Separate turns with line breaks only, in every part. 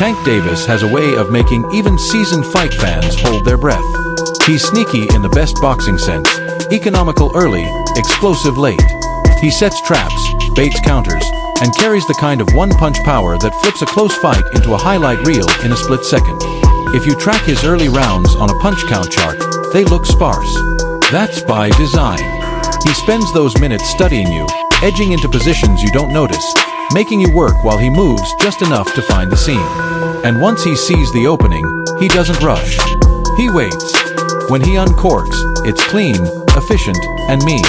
Tank Davis has a way of making even seasoned fight fans hold their breath. He's sneaky in the best boxing sense, economical early, explosive late. He sets traps, baits counters, and carries the kind of one-punch power that flips a close fight into a highlight reel in a split second. If you track his early rounds on a punch count chart, they look sparse. That's by design. He spends those minutes studying you, edging into positions you don't notice, making you work while he moves just enough to find the seam. And once he sees the opening, he doesn't rush. He waits. When he uncorks, it's clean, efficient, and mean.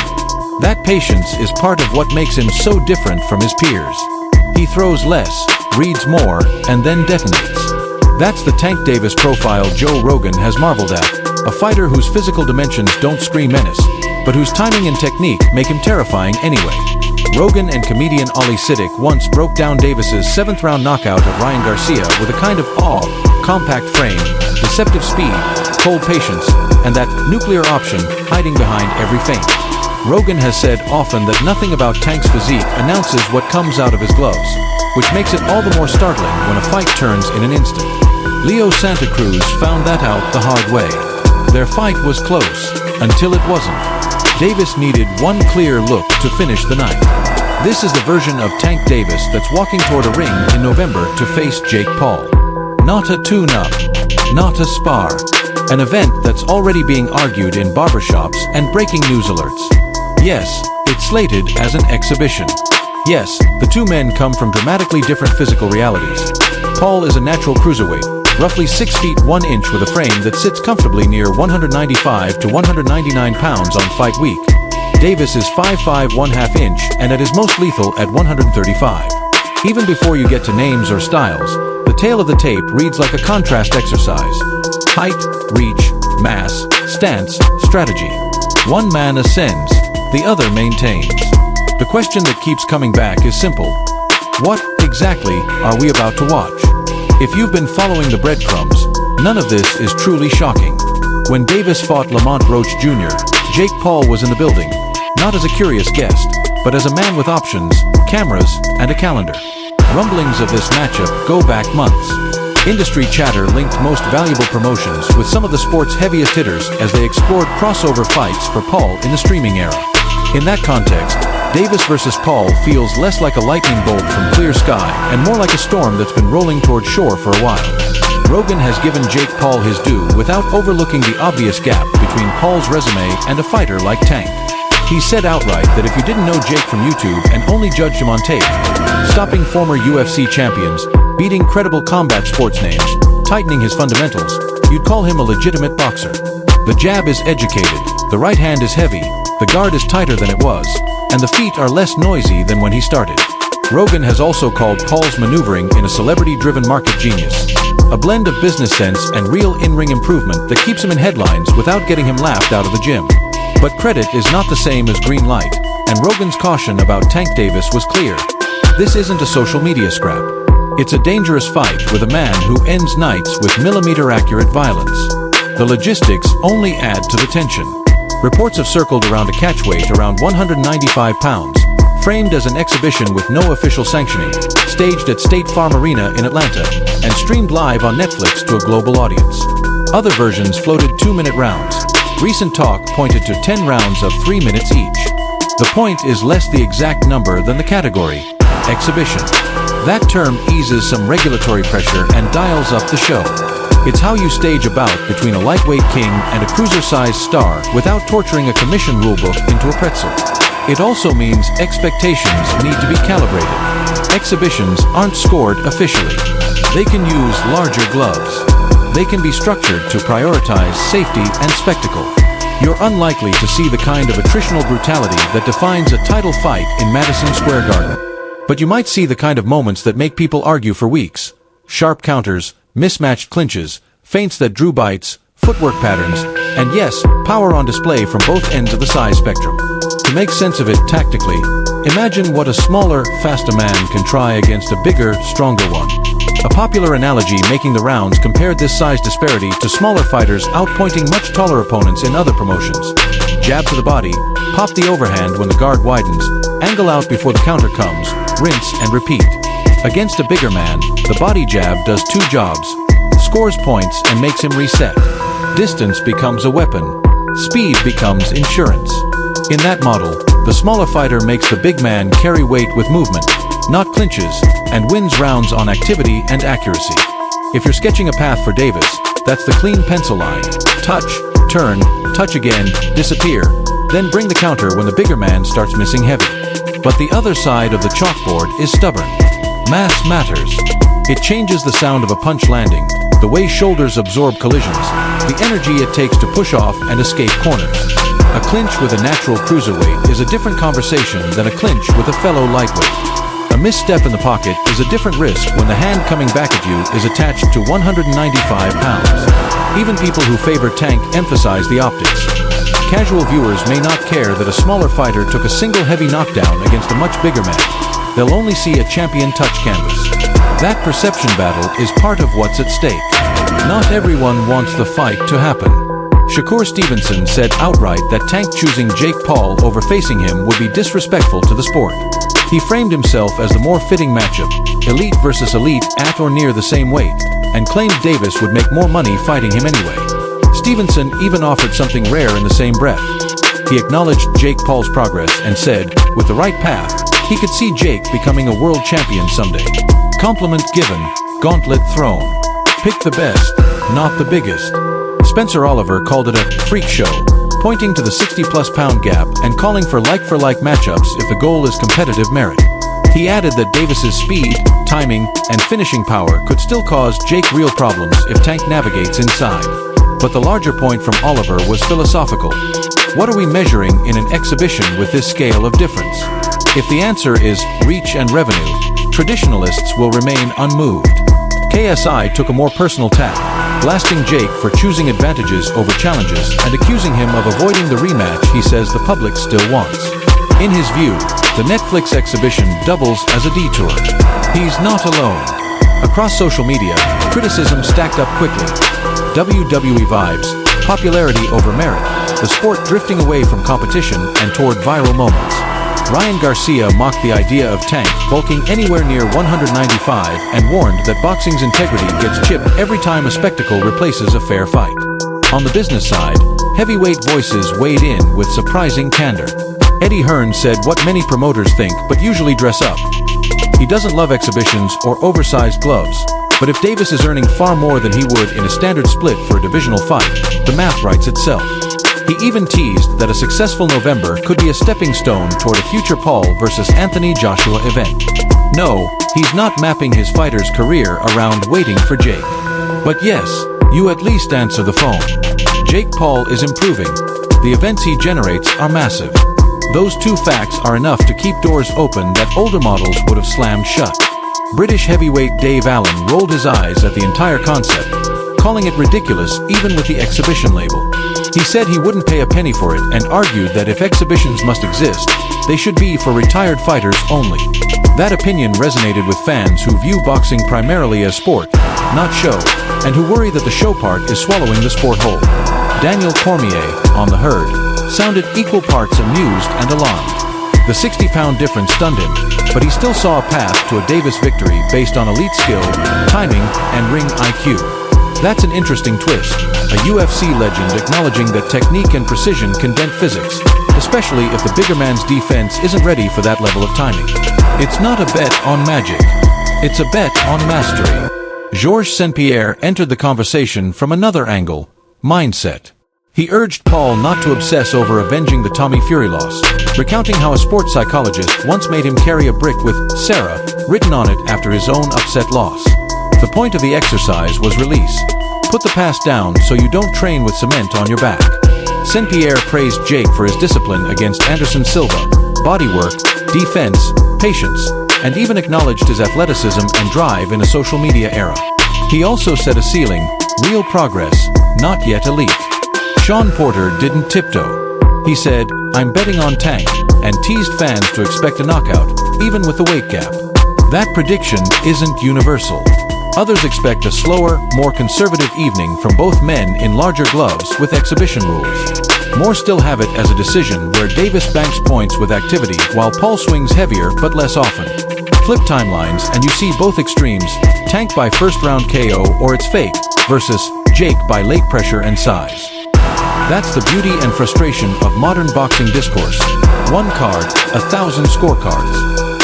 That patience is part of what makes him so different from his peers. He throws less, reads more, and then detonates. That's the Tank Davis profile Joe Rogan has marveled at, a fighter whose physical dimensions don't scream menace, but whose timing and technique make him terrifying anyway. Rogan and comedian Ollie Siddick once broke down Davis's 7th-round knockout of Ryan Garcia with a kind of awe: compact frame, deceptive speed, cold patience, and that nuclear option hiding behind every feint. Rogan has said often that nothing about Tank's physique announces what comes out of his gloves, which makes it all the more startling when a fight turns in an instant. Leo Santa Cruz found that out the hard way. Their fight was close, until it wasn't. Davis needed one clear look to finish the night. This is the version of Tank Davis that's walking toward a ring in November to face Jake Paul. Not a tune-up, not a spar. An event that's already being argued in barbershops and breaking news alerts. Yes, it's slated as an exhibition. Yes, the two men come from dramatically different physical realities. Paul is a natural cruiserweight, roughly 6 feet 1 inch with a frame that sits comfortably near 195 to 199 pounds on fight week. Davis is 5'5" 1/2 inch and at his most lethal at 135. Even before you get to names or styles, the tale of the tape reads like a contrast exercise. Height, reach, mass, stance, strategy. One man ascends, the other maintains. The question that keeps coming back is simple. What, exactly, are we about to watch? If you've been following the breadcrumbs, none of this is truly shocking. When Davis fought Lamont Roach Jr., Jake Paul was in the building, not as a curious guest, but as a man with options, cameras, and a calendar. Rumblings of this matchup go back months. Industry chatter linked most valuable promotions with some of the sport's heaviest hitters as they explored crossover fights for Paul in the streaming era. In that context, Davis versus Paul feels less like a lightning bolt from clear sky and more like a storm that's been rolling toward shore for a while. Rogan has given Jake Paul his due without overlooking the obvious gap between Paul's resume and a fighter like Tank. He said outright that if you didn't know Jake from YouTube and only judged him on tape, stopping former UFC champions, beating credible combat sports names, tightening his fundamentals, you'd call him a legitimate boxer. The jab is educated, the right hand is heavy, the guard is tighter than it was, and the feet are less noisy than when he started. Rogan has also called Paul's maneuvering in a celebrity-driven market genius, a blend of business sense and real in-ring improvement that keeps him in headlines without getting him laughed out of the gym. But credit is not the same as green light, and Rogan's caution about Tank Davis was clear. This isn't a social media scrap. It's a dangerous fight with a man who ends nights with millimeter-accurate violence. The logistics only add to the tension. Reports have circled around a catchweight around 195 pounds, framed as an exhibition with no official sanctioning, staged at State Farm Arena in Atlanta, and streamed live on Netflix to a global audience. Other versions floated 2-minute rounds. Recent talk pointed to 10 rounds of 3 minutes each. The point is less the exact number than the category: exhibition. That term eases some regulatory pressure and dials up the show. It's how you stage a bout between a lightweight king and a cruiser-sized star without torturing a commission rulebook into a pretzel. It also means expectations need to be calibrated. Exhibitions aren't scored officially. They can use larger gloves. They can be structured to prioritize safety and spectacle. You're unlikely to see the kind of attritional brutality that defines a title fight in Madison Square Garden. But you might see the kind of moments that make people argue for weeks. Sharp counters, mismatched clinches, feints that drew bites, footwork patterns, and yes, power on display from both ends of the size spectrum. To make sense of it tactically, imagine what a smaller, faster man can try against a bigger, stronger one. A popular analogy making the rounds compared this size disparity to smaller fighters outpointing much taller opponents in other promotions. Jab to the body, pop the overhand when the guard widens, angle out before the counter comes, rinse and repeat. Against a bigger man, the body jab does two jobs: scores points and makes him reset. Distance becomes a weapon. Speed becomes insurance. In that model, the smaller fighter makes the big man carry weight with movement, not clinches, and wins rounds on activity and accuracy. If you're sketching a path for Davis, that's the clean pencil line. Touch, turn, touch again, disappear, then bring the counter when the bigger man starts missing heavy. But the other side of the chalkboard is stubborn. Mass matters. It changes the sound of a punch landing, the way shoulders absorb collisions, the energy it takes to push off and escape corners. A clinch with a natural cruiserweight is a different conversation than a clinch with a fellow lightweight. A misstep in the pocket is a different risk when the hand coming back at you is attached to 195 pounds. Even people who favor Tank emphasize the optics. Casual viewers may not care that a smaller fighter took a single heavy knockdown against a much bigger man. They'll only see a champion touch canvas. That perception battle is part of what's at stake. Not everyone wants the fight to happen. Shakur Stevenson said outright that Tank choosing Jake Paul over facing him would be disrespectful to the sport. He framed himself as the more fitting matchup, elite versus elite at or near the same weight, and claimed Davis would make more money fighting him anyway. Stevenson even offered something rare in the same breath. He acknowledged Jake Paul's progress and said, with the right path, he could see Jake becoming a world champion someday. Compliment given, gauntlet thrown. Pick the best, not the biggest. Spencer Oliver called it a freak show, pointing to the 60-plus pound gap and calling for like-for-like matchups if the goal is competitive merit. He added that Davis's speed, timing, and finishing power could still cause Jake real problems if Tank navigates inside. But the larger point from Oliver was philosophical. What are we measuring in an exhibition with this scale of difference? If the answer is reach and revenue, traditionalists will remain unmoved. KSI took a more personal tack, blasting Jake for choosing advantages over challenges and accusing him of avoiding the rematch he says the public still wants. In his view, the Netflix exhibition doubles as a detour. He's not alone. Across social media, criticism stacked up quickly. WWE vibes, popularity over merit, the sport drifting away from competition and toward viral moments. Ryan Garcia mocked the idea of Tank bulking anywhere near 195 and warned that boxing's integrity gets chipped every time a spectacle replaces a fair fight. On the business side, heavyweight voices weighed in with surprising candor. Eddie Hearn said what many promoters think but usually dress up. He doesn't love exhibitions or oversized gloves, but if Davis is earning far more than he would in a standard split for a divisional fight, the math writes itself. He even teased that a successful November could be a stepping stone toward a future Paul versus Anthony Joshua event. No, he's not mapping his fighter's career around waiting for Jake. But yes, you at least answer the phone. Jake Paul is improving. The events he generates are massive. Those two facts are enough to keep doors open that older models would have slammed shut. British heavyweight Dave Allen rolled his eyes at the entire concept, calling it ridiculous even with the exhibition label. He said he wouldn't pay a penny for it and argued that if exhibitions must exist, they should be for retired fighters only. That opinion resonated with fans who view boxing primarily as sport, not show, and who worry that the show part is swallowing the sport whole. Daniel Cormier, on the herd, sounded equal parts amused and alarmed. The 60-pound difference stunned him, but he still saw a path to a Davis victory based on elite skill, timing, and ring IQ. That's an interesting twist, a UFC legend acknowledging that technique and precision can dent physics, especially if the bigger man's defense isn't ready for that level of timing. It's not a bet on magic. It's a bet on mastery. Georges St-Pierre entered the conversation from another angle, mindset. He urged Paul not to obsess over avenging the Tommy Fury loss, recounting how a sports psychologist once made him carry a brick with Sarah written on it after his own upset loss. The point of the exercise was release. Put the past down so you don't train with cement on your back. St-Pierre praised Jake for his discipline against Anderson Silva, bodywork, defense, patience, and even acknowledged his athleticism and drive in a social media era. He also set a ceiling, real progress, not yet elite. Sean Porter didn't tiptoe. He said, "I'm betting on Tank," and teased fans to expect a knockout, even with the weight gap. That prediction isn't universal. Others expect a slower, more conservative evening from both men in larger gloves with exhibition rules. More still have it as a decision where Davis banks points with activity while Paul swings heavier but less often. flip timelines and you see both extremes, Tank by first-round KO or it's fake, versus Jake by late pressure and size. That's the beauty and frustration of modern boxing discourse. One card, 1,000 scorecards.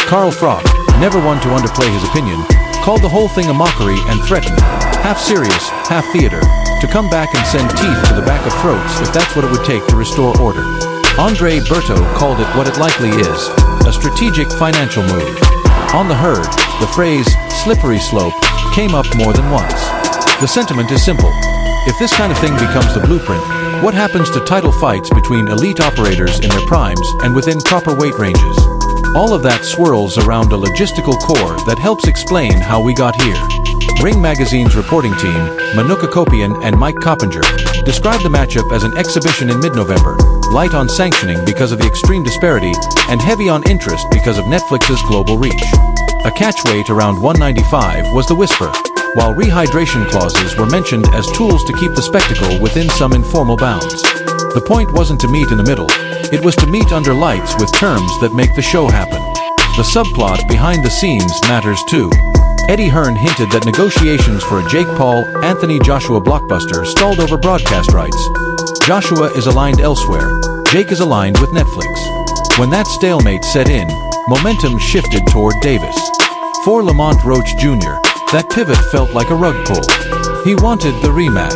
Carl Froch, never one to underplay his opinion, called the whole thing a mockery and threatened, half serious, half theater, to come back and send teeth to the back of throats if that's what it would take to restore order. Andre Berto called it what it likely is, a strategic financial move. On the herd, the phrase, slippery slope, came up more than once. The sentiment is simple. If this kind of thing becomes the blueprint, what happens to title fights between elite operators in their primes and within proper weight ranges? All of that swirls around a logistical core that helps explain how we got here. Ring Magazine's reporting team, Manuka Kopian and Mike Coppinger, described the matchup as an exhibition in mid-November, light on sanctioning because of the extreme disparity, and heavy on interest because of Netflix's global reach. A catchweight around 195 was the whisper, while rehydration clauses were mentioned as tools to keep the spectacle within some informal bounds. The point wasn't to meet in the middle, it was to meet under lights with terms that make the show happen. The subplot behind the scenes matters too. Eddie Hearn hinted that negotiations for a Jake Paul-Anthony Joshua blockbuster stalled over broadcast rights. Joshua is aligned elsewhere, Jake is aligned with Netflix. When that stalemate set in, momentum shifted toward Davis. For Lamont Roach Jr., that pivot felt like a rug pull. He wanted the rematch.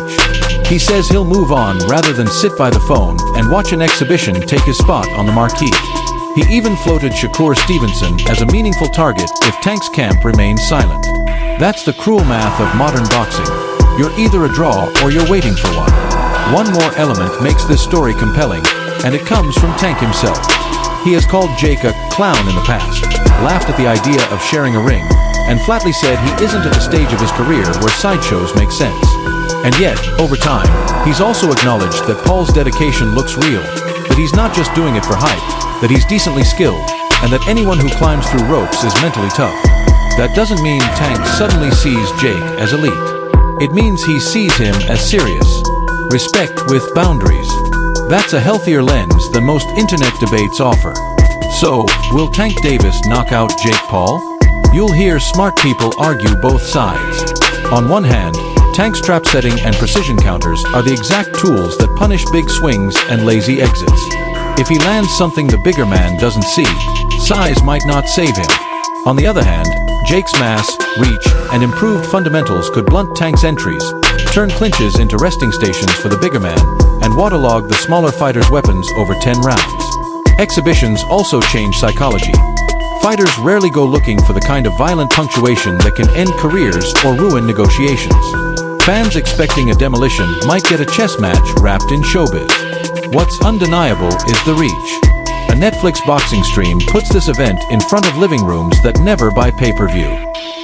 He says he'll move on rather than sit by the phone and watch an exhibition take his spot on the marquee. He even floated Shakur Stevenson as a meaningful target if Tank's camp remains silent. That's the cruel math of modern boxing. You're either a draw or you're waiting for one. One more element makes this story compelling, and it comes from Tank himself. He has called Jake a clown in the past, laughed at the idea of sharing a ring, and flatly said he isn't at the stage of his career where sideshows make sense. And yet, over time, he's also acknowledged that Paul's dedication looks real, that he's not just doing it for hype, that he's decently skilled, and that anyone who climbs through ropes is mentally tough. That doesn't mean Tank suddenly sees Jake as elite. It means he sees him as serious. Respect with boundaries. That's a healthier lens than most internet debates offer. So, will Tank Davis knock out Jake Paul? You'll hear smart people argue both sides. On one hand, Tank's trap setting and precision counters are the exact tools that punish big swings and lazy exits. If he lands something the bigger man doesn't see, size might not save him. On the other hand, Jake's mass, reach, and improved fundamentals could blunt Tank's entries, turn clinches into resting stations for the bigger man, and waterlog the smaller fighter's weapons over 10 rounds. Exhibitions also change psychology. Fighters rarely go looking for the kind of violent punctuation that can end careers or ruin negotiations. Fans expecting a demolition might get a chess match wrapped in showbiz. What's undeniable is the reach. A Netflix boxing stream puts this event in front of living rooms that never buy pay-per-view.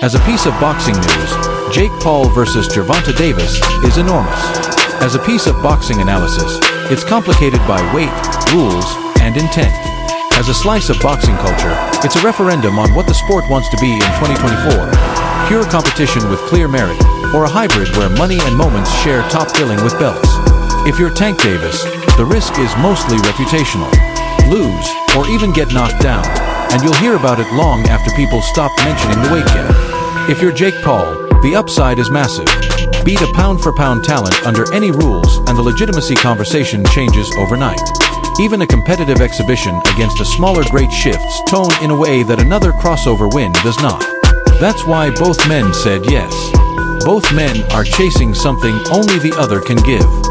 As a piece of boxing news, Jake Paul versus Gervonta Davis is enormous. As a piece of boxing analysis, it's complicated by weight, rules, and intent. As a slice of boxing culture, it's a referendum on what the sport wants to be in 2024. Pure competition with clear merit, or a hybrid where money and moments share top billing with belts. If you're Tank Davis, the risk is mostly reputational. Lose, or even get knocked down, and you'll hear about it long after people stop mentioning the weight gap. If you're Jake Paul, the upside is massive. Beat a pound-for-pound talent under any rules and the legitimacy conversation changes overnight. Even a competitive exhibition against a smaller great shifts tone in a way that another crossover win does not. That's why both men said yes. Both men are chasing something only the other can give.